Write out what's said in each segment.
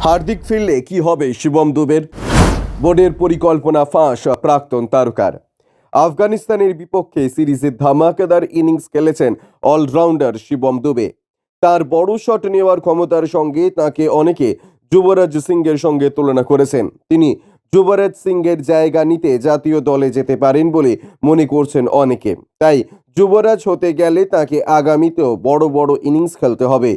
হার্দিক ফিরলে কি হবে শিবম দুবের? বোর্ডের পরিকল্পনা ফাঁস প্রাক্তন তারকার। আফগানিস্তানের বিপক্ষে সিরিজে ধামাকাদার ইনিংস খেলেছেন অলরাউন্ডার শিবম দুবে। তার বড় শট নেওয়ার ক্ষমতার সঙ্গে তাকে অনেকে যুবরাজ সিংয়ের সঙ্গে তুলনা করেছেন। তিনি যুবরাজ সিংয়ের জায়গা নিতে জাতীয় দলে যেতে পারেন বলে মনে করছেন অনেকে। তাই যুবরাজ হতে গেলে তাকে আগামীতেও বড় বড় ইনিংস খেলতে হবে।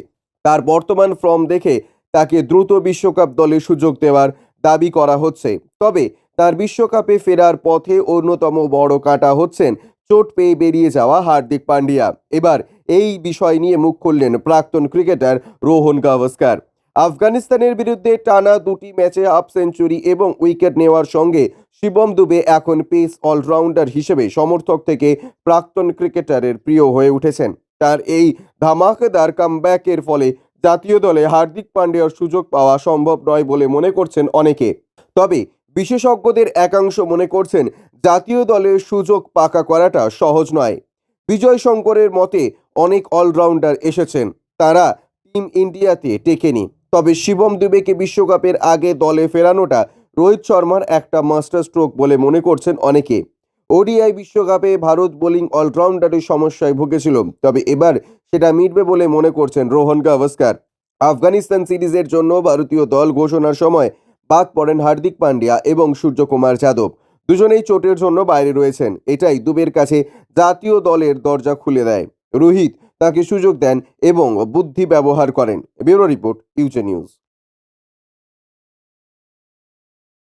তার বর্তমান ফর্ম দেখে তাকে দ্রুত বিশ্বকাপ দলে সুযোগ দেওয়ার দাবি করা হচ্ছে। তবে তার বিশ্বকাপে ফেরার পথে অন্যতম বড় কাঁটা হচ্ছেন চোট পেয়ে বেরিয়ে যাওয়া হার্দিক পান্ডিয়া। এবার এই বিষয় নিয়ে মুখ খুললেন প্রাক্তন ক্রিকেটার রোহন গাভাস্কার। আফগানিস্তানের বিরুদ্ধে টানা 2টি ম্যাচে হাফ সেঞ্চুরি এবং উইকেট নেওয়ার সঙ্গে শিবম দুবে এখন পেস অলরাউন্ডার হিসেবে সমর্থক থেকে প্রাক্তন ক্রিকেটারের প্রিয় হয়ে উঠেছেন। তার এই ধামাকাদার কামব্যাকের ফলে জাতীয় দলে হার্দিক পান্ডিয়ার সুযোগ পাওয়া সম্ভব নয় বলে মনে করছেন অনেকে। তবে বিশেষজ্ঞদের একাংশ মনে করছেন জাতীয় দলের সুযোগ পাকা করাটা সহজ নয়। বিজয় শঙ্করের মতে অনেক অলরাউন্ডার এসেছেন, তারা টিম ইন্ডিয়াতে টেকেনি। তবে শিবম দুবেকে বিশ্বকাপের আগে দলে ফেরানোটা রোহিত শর্মার একটা মাস্টার স্ট্রোক বলে মনে করছেন অনেকে। ওডিআই বিশ্বকাপে ভারত বোলিং অলরাউন্ডারের সমস্যায় ভুগেছিল, তবে এবার সেটা মিটবে বলে মনে করছেন রোহন গাভাস্কার। আফগানিস্তান সিরিজের জন্য ভারতীয় দল ঘোষণার সময় বাদ পড়েন হার্দিক পান্ডিয়া এবং সূর্যকুমার যাদব। দুজনেই চোটের জন্য বাইরে রয়েছেন। এটাই দুবের কাছে জাতীয় দলের দরজা খুলে দেয়। রোহিত তাকে সুযোগ দেন এবং বুদ্ধি ব্যবহার করেন। Bureau report, UJ news.